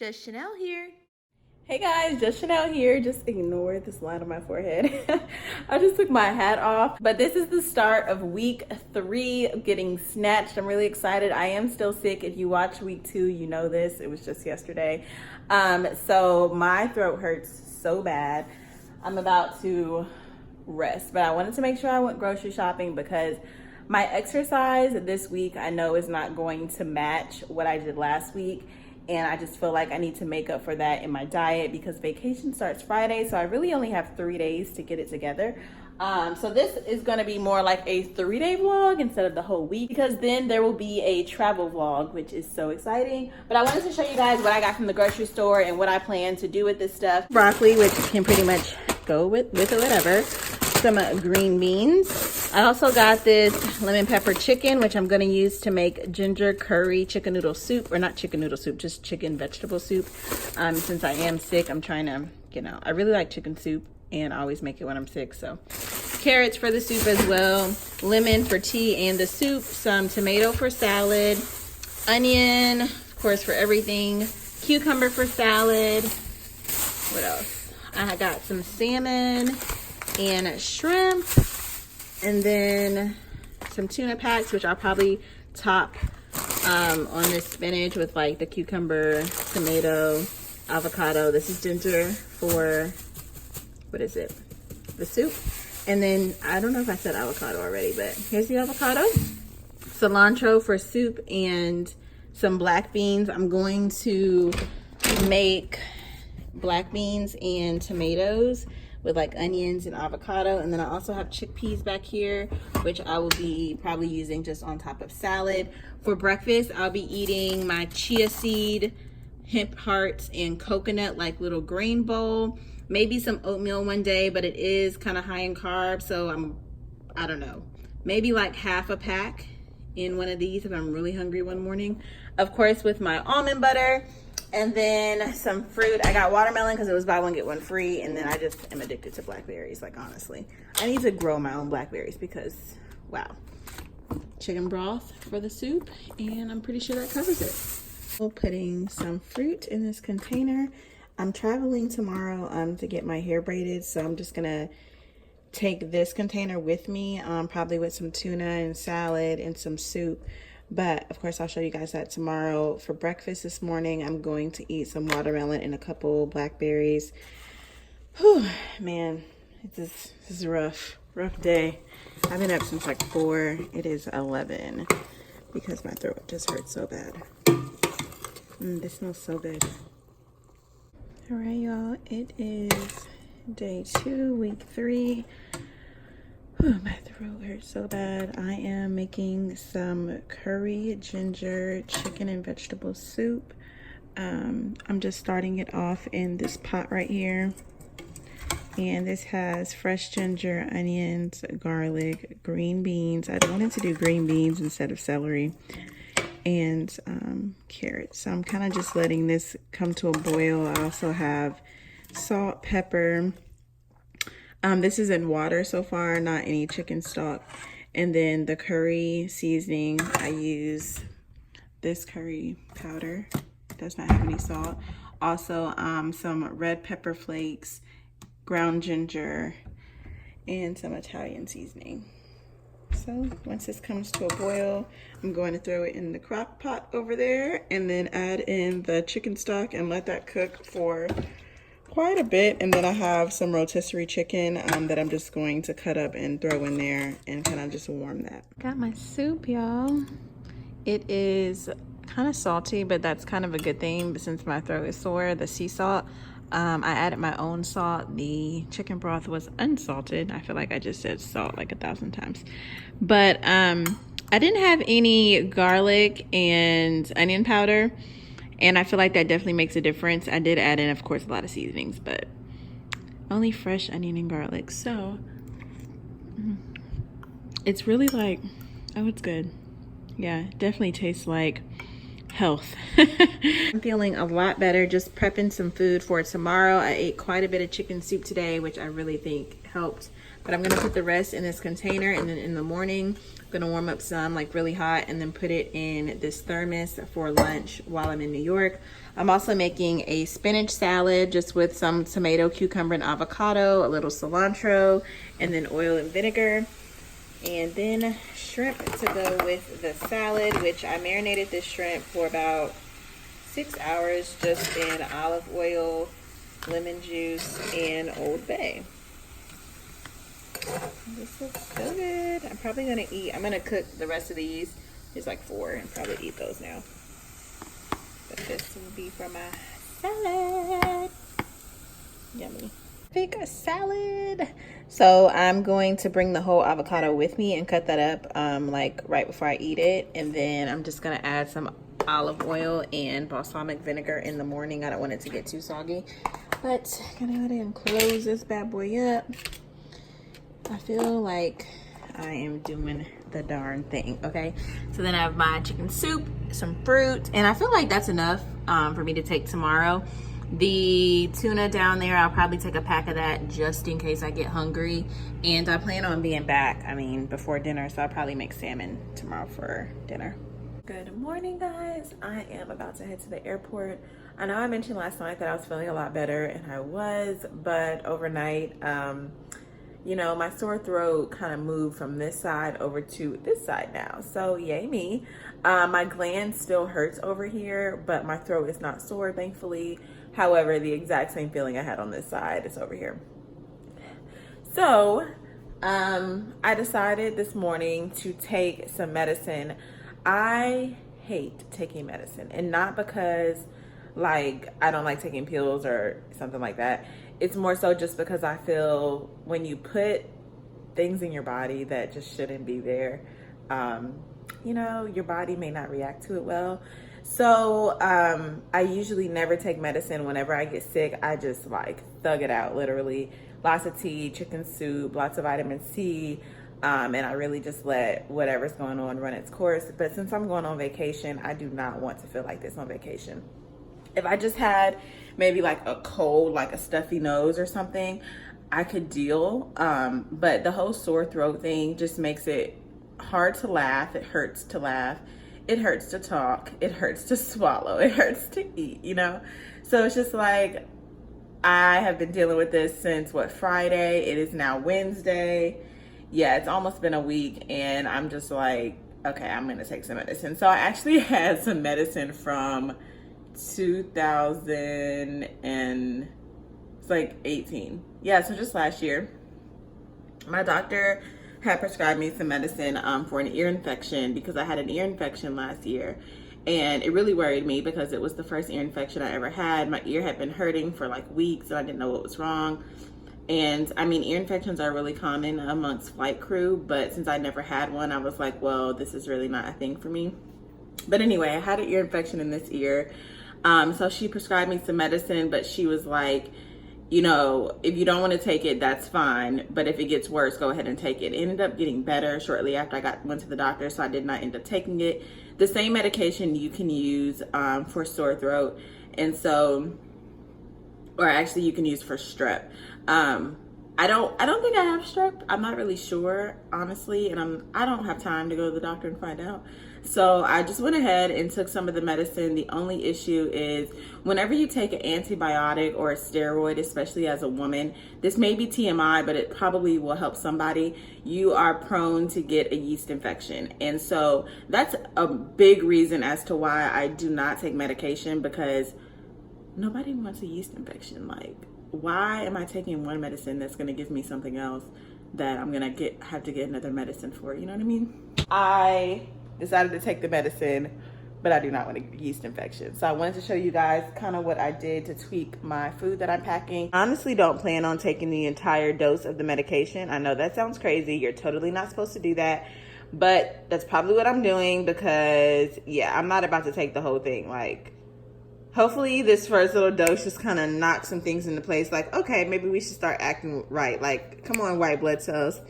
Just Chanel here. Hey guys, just Chanel here. Just ignore this line on my forehead. I just took my hat off, but this is the start of week 3 of getting snatched. I'm really excited. I am still sick. If you watch week 2, you know this. It was just yesterday. So my throat hurts so bad. I'm about to rest, but I wanted to make sure I went grocery shopping because my exercise this week I know is not going to match what I did last week. And I just feel like I need to make up for that in my diet because vacation starts Friday. So I really only have 3 days to get it together. So this is going to be more like a 3-day vlog instead of the whole week, because then there will be a travel vlog, which is so exciting. But I wanted to show you guys what I got from the grocery store and what I plan to do with this stuff. Broccoli, which can pretty much go with or whatever. Some green beans. I also got this lemon pepper chicken, which I'm going to use to make ginger curry chicken noodle soup, or not chicken noodle soup, just chicken vegetable soup. Since I am sick, I'm trying to, I really like chicken soup and I always make it when I'm sick. So carrots for the soup as well, lemon for tea and the soup, some tomato for salad, onion, of course, for everything, cucumber for salad. What else? I got some salmon and shrimp, and then some tuna packs, which I'll probably top on this spinach with like the cucumber, tomato, avocado. This is ginger for, what is it? The soup. And then, I don't know if I said avocado already, but here's the avocado. Cilantro for soup and some black beans. I'm going to make black beans and tomatoes with like onions and avocado. And then I also have chickpeas back here, which I will be probably using just on top of salad. For breakfast, I'll be eating my chia seed, hemp hearts, and coconut like little grain bowl. Maybe some oatmeal one day, but it is kind of high in carbs, so I don't know, maybe like half a pack in one of these if I'm really hungry one morning. Of course, with my almond butter. And then some fruit. I got watermelon because it was buy one get one free. And then I just am addicted to blackberries, like honestly. I need to grow my own blackberries because, wow. Chicken broth for the soup, and I'm pretty sure that covers it. Putting some fruit in this container. I'm traveling tomorrow to get my hair braided, so I'm just gonna take this container with me, probably with some tuna and salad and some soup. But of course, I'll show you guys that tomorrow. For breakfast this morning, I'm going to eat some watermelon and a couple blackberries. Whew, man, this is a rough day. I've been up since like 4. It is 11 because my throat just hurts so bad. This smells so good. All right, y'all, it is day 2, week 3. My throat hurts so bad. I am making some curry ginger chicken and vegetable soup. I'm just starting it off in this pot right here. And this has fresh ginger, onions, garlic, green beans. I wanted to do green beans instead of celery. And carrots. So I'm kind of just letting this come to a boil. I also have salt, pepper. This is in water so far, not any chicken stock. And then the curry seasoning, I use this curry powder. It does not have any salt. Also, some red pepper flakes, ground ginger, and some Italian seasoning. So once this comes to a boil, I'm going to throw it in the crock pot over there and then add in the chicken stock and let that cook for quite a bit. And then I have some rotisserie chicken that I'm just going to cut up and throw in there and kind of just warm that. Got my soup, y'all. It is kind of salty, but that's kind of a good thing since my throat is sore. The sea salt, I added my own salt. The chicken broth was unsalted. I feel like I just said salt like 1,000 times. But I didn't have any garlic and onion powder. And I feel like that definitely makes a difference. I did add in, of course, a lot of seasonings, but only fresh onion and garlic. So it's really like, oh, it's good. Yeah, definitely tastes like health. I'm feeling a lot better, just prepping some food for tomorrow. I ate quite a bit of chicken soup today, which I really think helped. But I'm gonna put the rest in this container, and then in the morning, I'm gonna warm up some like really hot and then put it in this thermos for lunch while I'm in New York. I'm also making a spinach salad just with some tomato, cucumber, and avocado, a little cilantro, and then oil and vinegar. And then shrimp to go with the salad, which I marinated this shrimp for about 6 hours just in olive oil, lemon juice, and Old Bay. This looks so good. I'm probably I'm gonna cook the rest of these. There's like 4 and probably eat those now. But this will be for my salad. Yummy. Big salad. So I'm going to bring the whole avocado with me and cut that up like right before I eat it. And then I'm just gonna add some olive oil and balsamic vinegar in the morning. I don't want it to get too soggy. But I'm gonna go ahead and close this bad boy up. I feel like I am doing the darn thing. Okay, so then I have my chicken soup, some fruit, and I feel like that's enough for me to take tomorrow. The tuna down there, I'll probably take a pack of that just in case I get hungry. And I plan on being back, before dinner, so I'll probably make salmon tomorrow for dinner. Good morning, guys. I am about to head to the airport. I know I mentioned last night that I was feeling a lot better, and I was, but overnight, you know, my sore throat kind of moved from this side over to this side now. So yay me. My gland still hurts over here, but my throat is not sore, thankfully. However, the exact same feeling I had on this side is over here. So I decided this morning to take some medicine. I hate taking medicine, and not because like I don't like taking pills or something like that. It's more so just because I feel when you put things in your body that just shouldn't be there, you know, your body may not react to it well. So I usually never take medicine. Whenever I get sick, I just like thug it out, literally. Lots of tea, chicken soup, lots of vitamin C, and I really just let whatever's going on run its course. But since I'm going on vacation, I do not want to feel like this on vacation. If I just had maybe like a cold, like a stuffy nose or something, I could deal. But the whole sore throat thing just makes it hard to laugh. It hurts to laugh. It hurts to talk. It hurts to swallow. It hurts to eat, you know? So it's just like, I have been dealing with this since Friday? It is now Wednesday. Yeah, it's almost been a week, and I'm just like, okay, I'm gonna take some medicine. So I actually had some medicine from 2018. Yeah, so just last year. My doctor had prescribed me some medicine for an ear infection because I had an ear infection last year, and it really worried me because it was the first ear infection I ever had. My ear had been hurting for like weeks, and I didn't know what was wrong. And ear infections are really common amongst flight crew, but since I never had one, I was like, well, this is really not a thing for me. But anyway, I had an ear infection in this ear. So she prescribed me some medicine, but she was like, you know, if you don't want to take it, that's fine. But if it gets worse, go ahead and take it. It ended up getting better shortly after I went to the doctor, so I did not end up taking it. The same medication you can use for sore throat, and so, or actually you can use for strep. I don't think I have strep. I'm not really sure, honestly, and I don't have time to go to the doctor and find out. So I just went ahead and took some of the medicine. The only issue is whenever you take an antibiotic or a steroid, especially as a woman, this may be TMI, but it probably will help somebody, you are prone to get a yeast infection. And so that's a big reason as to why I do not take medication, because nobody wants a yeast infection. Like, why am I taking one medicine that's going to give me something else that I'm going to have to get another medicine for? You know what I mean? I decided to take the medicine, but I do not want a yeast infection. So I wanted to show you guys kind of what I did to tweak my food that I'm packing. I honestly don't plan on taking the entire dose of the medication. I know that sounds crazy. You're totally not supposed to do that, but that's probably what I'm doing because, yeah, I'm not about to take the whole thing. Like, hopefully this first little dose just kind of knocks some things into place. Like, okay, maybe we should start acting right. Like, come on, white blood cells,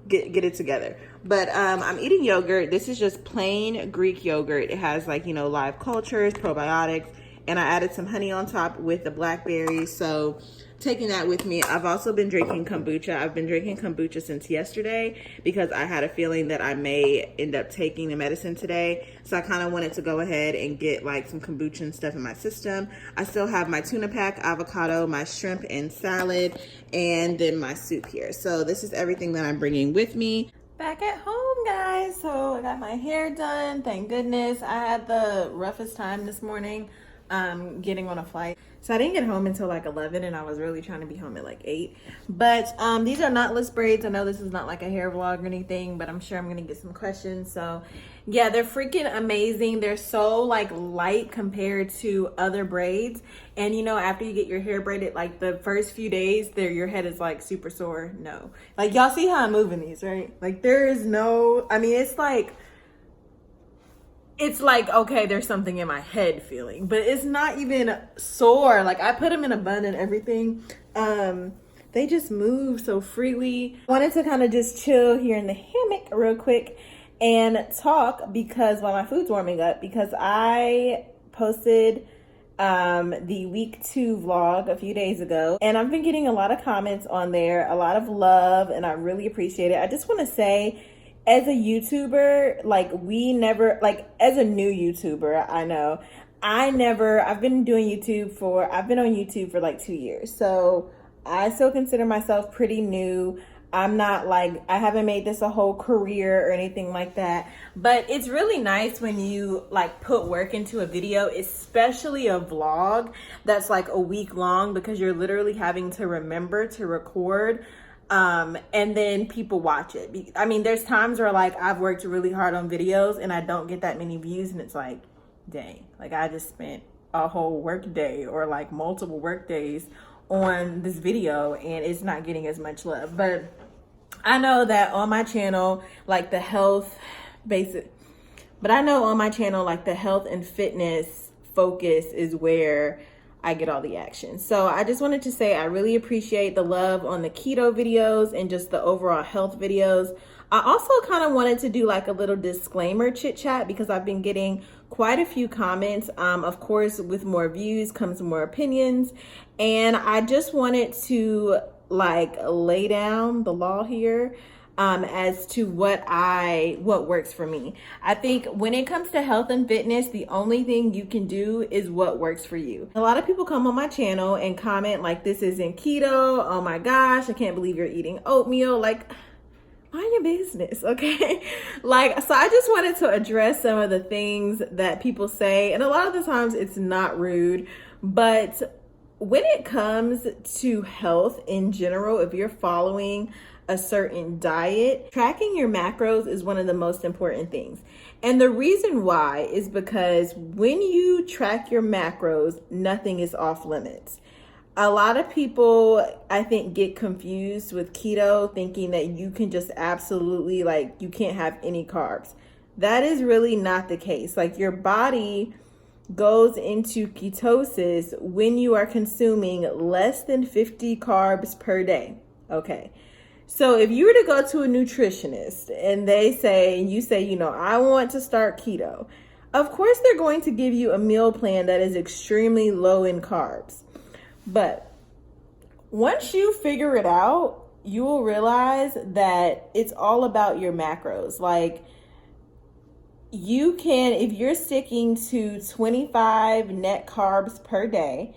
get it together. But I'm eating yogurt. This is just plain Greek yogurt. It has, like, you know, live cultures, probiotics, and I added some honey on top with the blackberries. So taking that with me. I've also been drinking kombucha. I've been drinking kombucha since yesterday because I had a feeling that I may end up taking the medicine today. So I kind of wanted to go ahead and get like some kombucha and stuff in my system. I still have my tuna pack, avocado, my shrimp and salad, and then my soup here. So this is everything that I'm bringing with me. Back at home, guys. So I got my hair done. Thank goodness. I had the roughest time this morning getting on a flight. So I didn't get home until like 11, and I was really trying to be home at like 8. But these are knotless braids. I know this is not like a hair vlog or anything, but I'm sure I'm gonna get some questions. So yeah, they're freaking amazing. They're so like light compared to other braids. And you know, after you get your hair braided, like the first few days there, your head is like super sore. No, like y'all see how I'm moving these, right? Like there is no, I mean, it's like, okay, there's something in my head feeling, but it's not even sore. Like I put them in a bun and everything. They just move so freely. I wanted to kind of just chill here in the hammock real quick and talk because while my food's warming up, because I posted the week 2 vlog a few days ago, and I've been getting a lot of comments on there, a lot of love, and I really appreciate it. I just want to say, as a YouTuber, like we never, like as a new YouTuber, I've been on YouTube for like 2 years. So I still consider myself pretty new. I'm not like, I haven't made this a whole career or anything like that, but it's really nice when you like put work into a video, especially a vlog that's like a week long, because you're literally having to remember to record. And then people watch it. I mean, there's times where like I've worked really hard on videos and I don't get that many views, and it's like, dang, like I just spent a whole work day or like multiple work days on this video and it's not getting as much love. But I know that on my channel, like the health and fitness focus is where I get all the action. So I just wanted to say I really appreciate the love on the keto videos and just the overall health videos. I also kind of wanted to do like a little disclaimer chit chat because I've been getting quite a few comments. Of course, with more views comes more opinions. And I just wanted to like lay down the law here as to what works for me. I think when it comes to health and fitness, the only thing you can do is what works for you. A lot of people come on my channel and comment like, this isn't keto. Oh my gosh, I can't believe you're eating oatmeal. Like, mind your business, okay? Like, so I just wanted to address some of the things that people say. And a lot of the times it's not rude, but when it comes to health in general, if you're following a certain diet, tracking your macros is one of the most important things. And the reason why is because when you track your macros, nothing is off limits. A lot of people, I think, get confused with keto, thinking that you can just absolutely, like, you can't have any carbs. That is really not the case. Like, your body goes into ketosis when you are consuming less than 50 carbs per day. Okay. So if you were to go to a nutritionist and you say, you know, I want to start keto, of course they're going to give you a meal plan that is extremely low in carbs. But once you figure it out, you will realize that it's all about your macros. Like, you can, if you're sticking to 25 net carbs per day,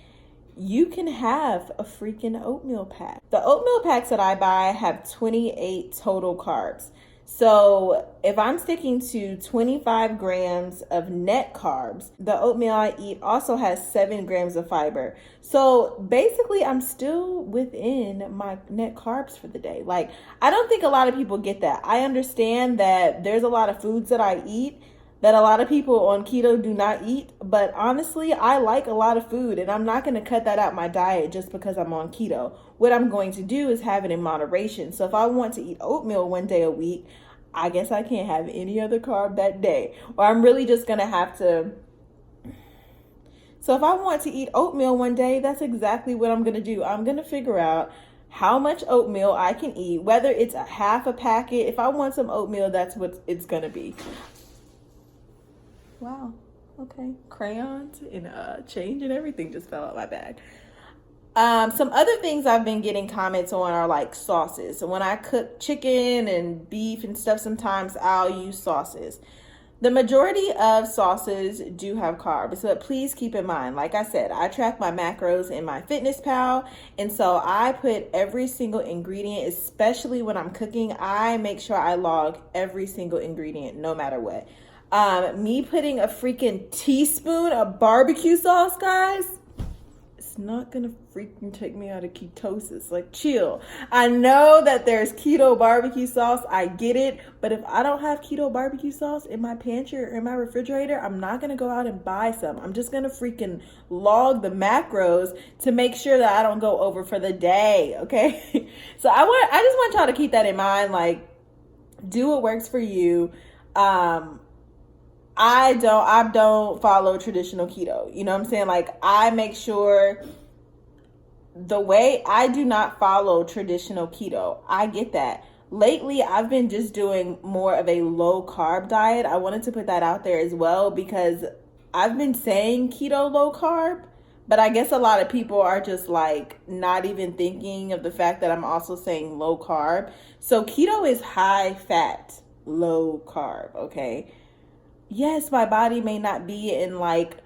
you can have a freaking oatmeal pack. The oatmeal packs that I buy have 28 total carbs. So if I'm sticking to 25 grams of net carbs, the oatmeal I eat also has 7 grams of fiber. So basically I'm still within my net carbs for the day. Like, I don't think a lot of people get that. I understand that there's a lot of foods that I eat that a lot of people on keto do not eat, but honestly, I like a lot of food and I'm not going to cut that out my diet just because I'm on keto. What I'm going to do is have it in moderation. So if I want to eat oatmeal one day a week, I guess I can't have any other carb that day, or I'm really just going to have to. So if I want to eat oatmeal one day, that's exactly what I'm going to do. I'm going to figure out how much oatmeal I can eat, whether it's a half a packet. If I want some oatmeal, that's what it's going to be. Wow. okay? Crayons and change and everything just fell out my bag. Some other things I've been getting comments on are like sauces. So when I cook chicken and beef and stuff, sometimes I'll use sauces. The majority of sauces do have carbs, but please keep in mind, like I said, I track my macros in my Fitness Pal, and so I put every single ingredient, especially when I'm cooking, I make sure I log every single ingredient no matter what. Me putting a freaking teaspoon of barbecue sauce, guys, it's not gonna freaking take me out of ketosis. Like, chill. I know that there's keto barbecue sauce, I get it, but if I don't have keto barbecue sauce in my pantry or in my refrigerator, I'm not gonna go out and buy some. I'm just gonna freaking log the macros to make sure that I don't go over for the day, okay? So I just want y'all to keep that in mind. Like, do what works for you. I don't follow traditional keto. You know what I'm saying? Like, I make sure I do not follow traditional keto. I get that. Lately, I've been just doing more of a low carb diet. I wanted to put that out there as well because I've been saying keto low carb, but I guess a lot of people are just like not even thinking of the fact that I'm also saying low carb. So keto is high fat, low carb, okay? Yes, my body may not be in like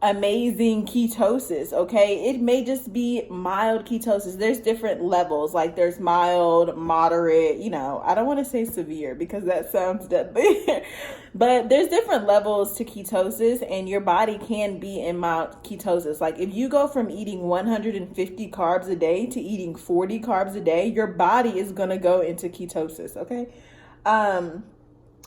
amazing ketosis, okay? It may just be mild ketosis. There's different levels, like there's mild, moderate, you know, I don't want to say severe because that sounds deadly, but there's different levels to ketosis, and your body can be in mild ketosis. Like if you go from eating 150 carbs a day to eating 40 carbs a day, your body is going to go into ketosis, okay?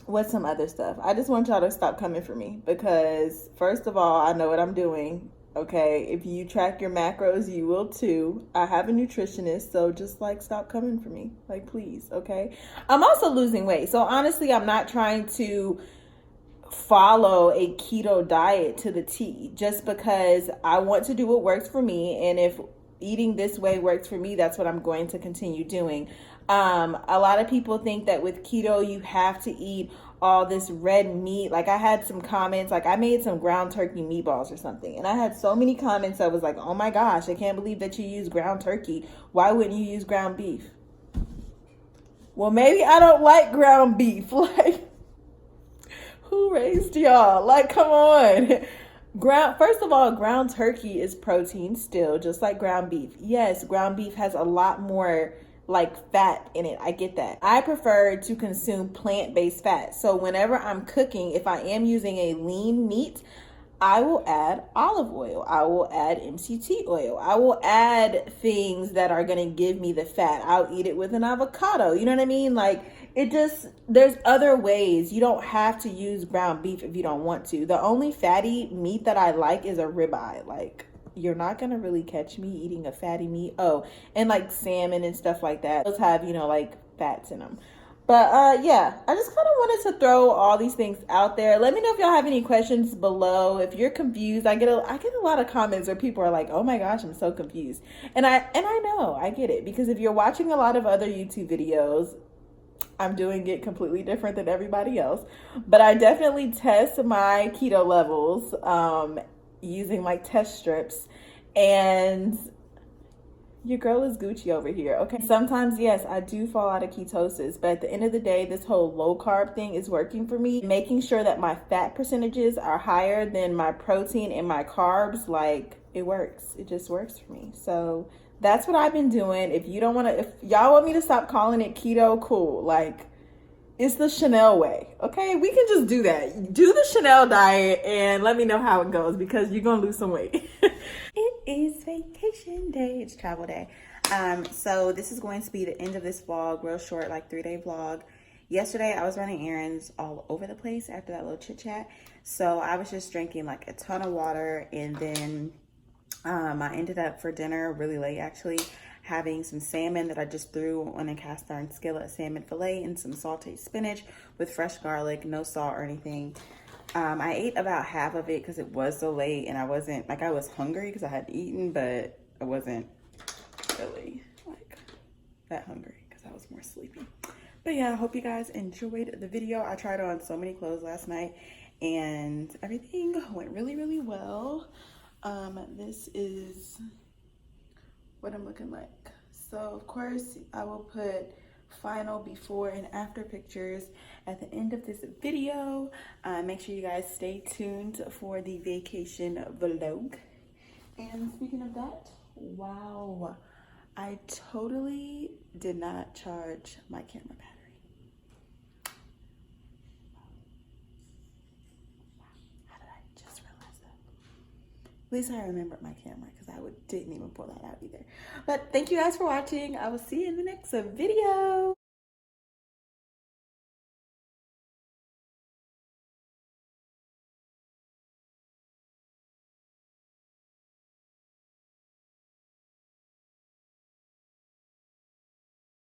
What's some other stuff? I just want y'all to stop coming for me because, first of all, I know what I'm doing, okay? If you track your macros, you will too. I have a nutritionist, so just like stop coming for me. Like, please, okay? I'm also losing weight. So honestly, I'm not trying to follow a keto diet to the T just because I want to do what works for me. And if eating this way works for me, that's what I'm going to continue doing. A lot of people think that with keto, you have to eat all this red meat. Like I had some comments, like I made some ground turkey meatballs or something. And I had so many comments that was like, oh my gosh, I can't believe that you use ground turkey. Why wouldn't you use ground beef? Well, maybe I don't like ground beef. Like, who raised y'all? Like, come on. First of all, ground turkey is protein still, just like ground beef. Yes, ground beef has a lot more like fat in it. I get that. I prefer to consume plant-based fat. So whenever I'm cooking, if I am using a lean meat, I will add olive oil. I will add MCT oil. I will add things that are going to give me the fat. I'll eat it with an avocado. You know what I mean? Like there's other ways. You don't have to use ground beef if you don't want to. The only fatty meat that I like is a ribeye. Like, you're not gonna really catch me eating a fatty meat. Oh, and like salmon and stuff like that. Those have, you know, like fats in them. But yeah, I just kind of wanted to throw all these things out there. Let me know if y'all have any questions below. If you're confused, I get a lot of comments where people are like, "Oh my gosh, I'm so confused." And I know, I get it, because if you're watching a lot of other YouTube videos, I'm doing it completely different than everybody else. But I definitely test my keto levels using like test strips, and your girl is Gucci over here, okay? Sometimes, yes, I do fall out of ketosis, but at the end of the day, this whole low carb thing is working for me. Making sure that my fat percentages are higher than my protein and my carbs, like, it works. It just works for me. So that's what I've been doing. If y'all want me to stop calling it keto, cool. Like, it's the Chanel way, okay? We can just do that. Do the Chanel diet and let me know how it goes, because you're gonna lose some weight. It is vacation day. It's travel day. So this is going to be the end of this vlog, real short, like 3-day vlog. Yesterday, I was running errands all over the place after that little chit chat. So I was just drinking like a ton of water, and then I ended up for dinner really late, actually, having some salmon that I just threw on a cast iron skillet, salmon fillet, and some sauteed spinach with fresh garlic, no salt or anything. I ate about half of it because it was so late, and I wasn't, like, I was hungry because I had eaten, but I wasn't really like that hungry because I was more sleepy. But yeah, I hope you guys enjoyed the video. I tried on so many clothes last night, and everything went really, really well. This is what I'm looking like. So of course I will put final before and after pictures at the end of this video. Make sure you guys stay tuned for the vacation vlog. And speaking of that, wow, I totally did not charge my camera battery. How did I just realize that? At least I remembered my camera, because I didn't even pull that out either. But thank you guys for watching. I will see you in the next video.